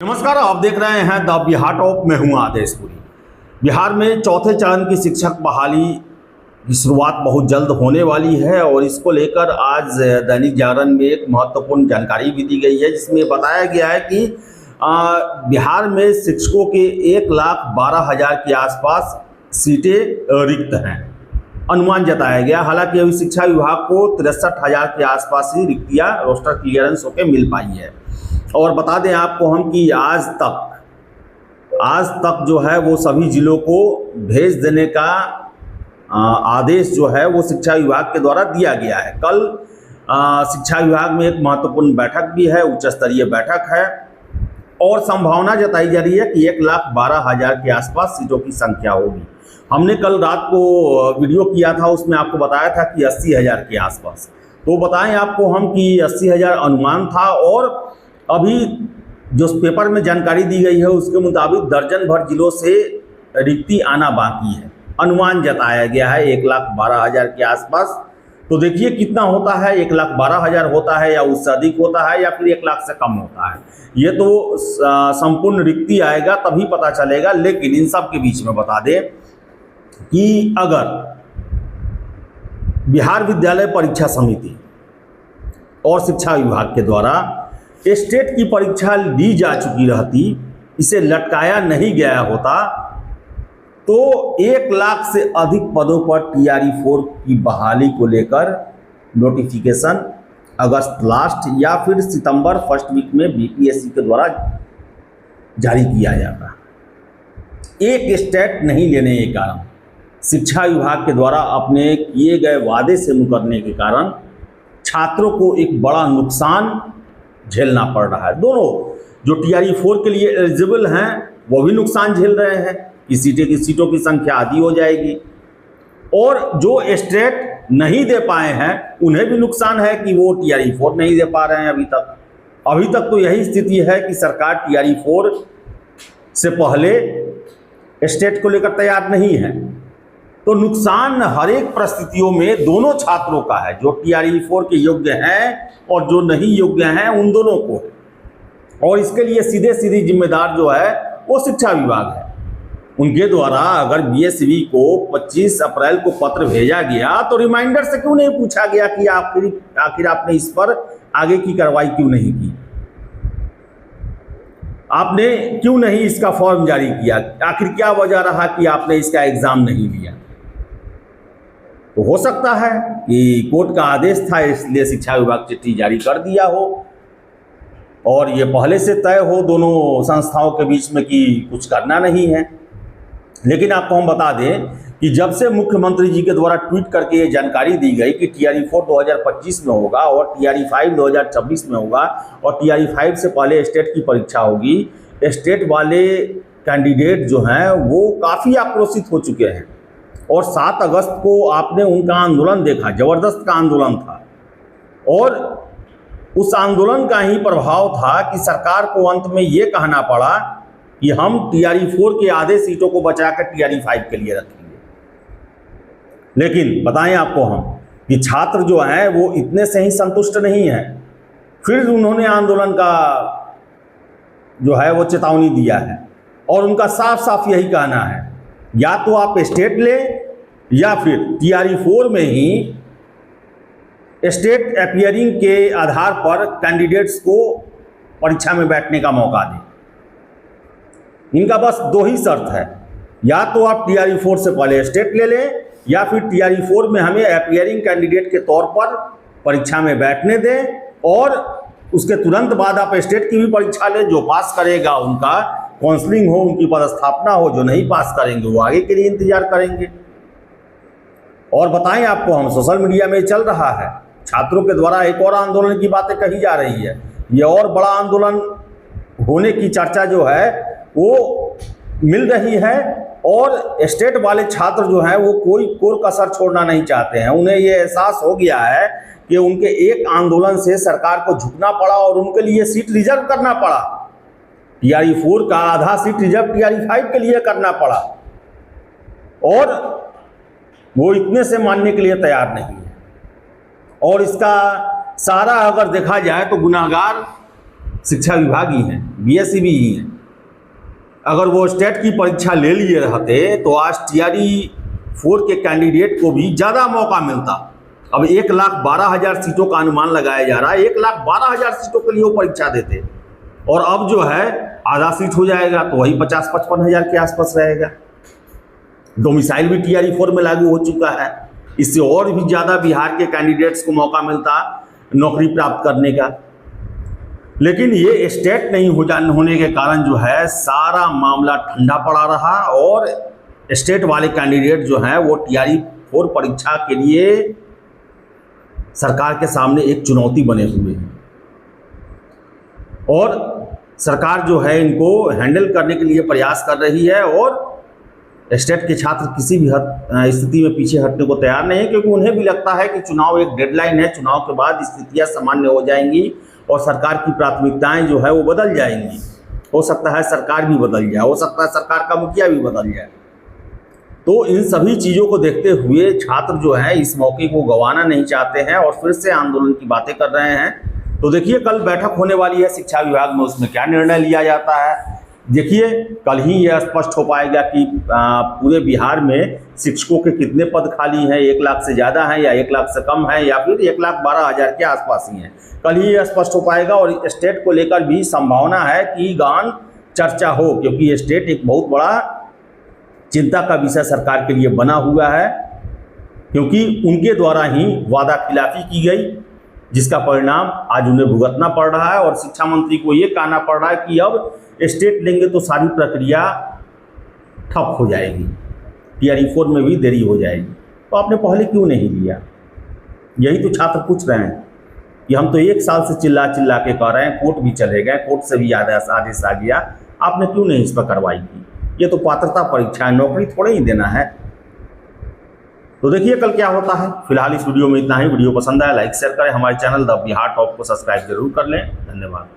नमस्कार, आप देख रहे हैं द बिहार टॉप। मैं हूं आदेशपुरी। बिहार में चौथे चरण की शिक्षक बहाली की शुरुआत बहुत जल्द होने वाली है और इसको लेकर आज दैनिक जागरण में एक महत्वपूर्ण जानकारी भी दी गई है, जिसमें बताया गया है कि बिहार में शिक्षकों के 1,12,000 के आसपास सीटें रिक्त हैं, अनुमान जताया गया। हालांकि अभी शिक्षा विभाग को 63,000 के आसपास ही रिक्तियाँ रोस्टर क्लियरेंस होकर मिल पाई है। और बता दें आपको हम कि आज तक जो है वो सभी जिलों को भेज देने का आदेश जो है वो शिक्षा विभाग के द्वारा दिया गया है। कल शिक्षा विभाग में एक महत्वपूर्ण बैठक भी है, उच्च स्तरीय बैठक है और संभावना जताई जा रही है कि 1,12,000 के आसपास सीटों की संख्या होगी। हमने कल रात को वीडियो किया था, उसमें आपको बताया था कि 80,000 के आसपास। तो बताएं आपको हम कि 80,000 अनुमान था और अभी जो पेपर में जानकारी दी गई है उसके मुताबिक दर्जन भर जिलों से रिक्ति आना बाकी है। अनुमान जताया गया है 1,12,000 के आसपास। तो देखिए कितना होता है, 1,12,000 होता है या उससे अधिक होता है या फिर 1,00,000 से कम होता है, ये तो संपूर्ण रिक्ति आएगा तभी पता चलेगा। लेकिन इन सब के बीच में बता दें कि अगर बिहार विद्यालय परीक्षा समिति और शिक्षा विभाग के द्वारा स्टेट की परीक्षा ली जा चुकी रहती, इसे लटकाया नहीं गया होता, तो 1,00,000 से अधिक पदों पर TRE 4 की बहाली को लेकर नोटिफिकेशन अगस्त लास्ट या फिर सितंबर फर्स्ट वीक में BPSC के द्वारा जारी किया जाता। एक स्टेट नहीं लेने के कारण, शिक्षा विभाग के द्वारा अपने किए गए वादे से मुकरने के कारण छात्रों को एक बड़ा नुकसान झेलना पड़ रहा है। दोनों जो TRE 4 के लिए एलिजिबल हैं वो भी नुकसान झेल रहे हैं कि सीटों की संख्या आधी हो जाएगी, और जो स्टेट नहीं दे पाए हैं उन्हें भी नुकसान है कि वो TRE 4 नहीं दे पा रहे हैं। अभी तक तो यही स्थिति है कि सरकार TRE 4 से पहले स्टेट को लेकर तैयार नहीं है। तो नुकसान हर एक परिस्थितियों में दोनों छात्रों का है, जो TRE 4 के योग्य हैं और जो नहीं योग्य हैं उन दोनों को। और इसके लिए सीधे जिम्मेदार जो है वो शिक्षा विभाग है। उनके द्वारा अगर BSV को 25 अप्रैल को पत्र भेजा गया तो रिमाइंडर से क्यों नहीं पूछा गया कि आखिर आपने इस पर आगे की कार्रवाई क्यों नहीं की, आपने क्यों नहीं इसका फॉर्म जारी किया, आखिर क्या वजह रहा कि आपने इसका एग्जाम नहीं लिया। तो हो सकता है कि कोर्ट का आदेश था इसलिए शिक्षा विभाग चिट्ठी जारी कर दिया हो और ये पहले से तय हो दोनों संस्थाओं के बीच में कि कुछ करना नहीं है। लेकिन आपको हम बता दें कि जब से मुख्यमंत्री जी के द्वारा ट्वीट करके ये जानकारी दी गई कि TRE 4 2025 में होगा और TRE 5 2026 में होगा और TRE 5 से पहले स्टेट की परीक्षा होगी, स्टेट वाले कैंडिडेट जो हैं वो काफ़ी आक्रोशित हो चुके हैं। और 7 अगस्त को आपने उनका आंदोलन देखा, ज़बरदस्त का आंदोलन था और उस आंदोलन का ही प्रभाव था कि सरकार को अंत में ये कहना पड़ा कि हम TRE 4 के आधे सीटों को बचाकर TRE 5 के लिए रखेंगे। लेकिन बताएं आपको हम कि छात्र जो हैं वो इतने से ही संतुष्ट नहीं हैं। फिर उन्होंने आंदोलन का जो है वो चेतावनी दिया है और उनका साफ साफ यही कहना है, या तो आप स्टेट लें या फिर TRE 4 में ही स्टेट अपीयरिंग के आधार पर कैंडिडेट्स को परीक्षा में बैठने का मौका दें। इनका बस 2 ही शर्त है, या तो आप TRE 4 से पहले स्टेट ले लें या फिर TRE 4 में हमें अपीयरिंग कैंडिडेट के तौर पर परीक्षा में बैठने दें और उसके तुरंत बाद आप स्टेट की भी परीक्षा लें। जो पास करेगा उनका काउंसलिंग हो, उनकी पदस्थापना हो, जो नहीं पास करेंगे वो आगे के लिए इंतजार करेंगे। और बताएं आपको हम, सोशल मीडिया में चल रहा है, छात्रों के द्वारा एक और आंदोलन की बातें कही जा रही है। ये और बड़ा आंदोलन होने की चर्चा जो है वो मिल रही है और स्टेट वाले छात्र जो हैं वो कोई कसर छोड़ना नहीं चाहते हैं। उन्हें ये एहसास हो गया है कि उनके एक आंदोलन से सरकार को झुकना पड़ा और उनके लिए सीट रिजर्व करना पड़ा। TRE 4 का आधा सीट रिजर्व TRE 5 के लिए करना पड़ा और वो इतने से मानने के लिए तैयार नहीं है। और इसका सारा अगर देखा जाए तो गुनाहगार शिक्षा विभाग ही है। बीएससी भी ही हैं। अगर वो स्टेट की परीक्षा ले लिए रहते तो आज TRE 4 के कैंडिडेट को भी ज़्यादा मौका मिलता। अब 1,12,000 सीटों का अनुमान लगाया जा रहा है, 1,12,000 सीटों के लिए वो परीक्षा देते, और अब जो है आधा सीट हो जाएगा तो वही 50-55 हज़ार के आसपास रहेगा। डोमिसाइल भी TRE 4 में लागू हो चुका है, इससे और भी ज़्यादा बिहार के कैंडिडेट्स को मौका मिलता नौकरी प्राप्त करने का। लेकिन ये स्टेट नहीं होने के कारण जो है सारा मामला ठंडा पड़ा रहा, और स्टेट वाले कैंडिडेट जो हैं वो TRE 4 परीक्षा के लिए सरकार के सामने एक चुनौती बने हुए हैं, और सरकार जो है इनको हैंडल करने के लिए प्रयास कर रही है। और स्टेट के छात्र किसी भी स्थिति में पीछे हटने को तैयार नहीं है, क्योंकि उन्हें भी लगता है कि चुनाव एक डेडलाइन है, चुनाव के बाद स्थितियां सामान्य हो जाएंगी और सरकार की प्राथमिकताएं जो है वो बदल जाएंगी। हो सकता है सरकार भी बदल जाए, हो सकता है सरकार का मुखिया भी बदल जाए। तो इन सभी चीज़ों को देखते हुए छात्र जो है इस मौके को गंवाना नहीं चाहते हैं और फिर से आंदोलन की बातें कर रहे हैं। तो देखिए कल बैठक होने वाली है शिक्षा विभाग में, उसमें क्या निर्णय लिया जाता है। देखिए कल ही यह स्पष्ट हो पाएगा कि पूरे बिहार में शिक्षकों के कितने पद खाली हैं, 1 लाख से ज़्यादा हैं या 1 लाख से कम है या फिर 1,12,000 के आसपास ही हैं। कल ही यह स्पष्ट हो पाएगा, और स्टेट को लेकर भी संभावना है कि गहन चर्चा हो, क्योंकि स्टेट एक बहुत बड़ा चिंता का विषय सरकार के लिए बना हुआ है, क्योंकि उनके द्वारा ही वादा खिलाफी की गई, जिसका परिणाम आज उन्हें भुगतना पड़ रहा है। और शिक्षा मंत्री को ये कहना पड़ रहा है कि अब स्टेट लेंगे तो सारी प्रक्रिया ठप हो जाएगी, TRE 4 में भी देरी हो जाएगी। तो आपने पहले क्यों नहीं लिया? यही तो छात्र पूछ रहे हैं कि हम तो 1 साल से चिल्ला चिल्ला के कह रहे हैं, कोर्ट भी चले गए, कोर्ट से भी आदेश आ गया, आपने क्यों नहीं इस पर कार्रवाई की? ये तो पात्रता परीक्षा है, नौकरी थोड़े ही देना है। तो देखिए कल क्या होता है। फिलहाल इस वीडियो में इतना ही। वीडियो पसंद आया लाइक शेयर करें, हमारे चैनल द बिहार टॉप को सब्सक्राइब जरूर कर लें। धन्यवाद।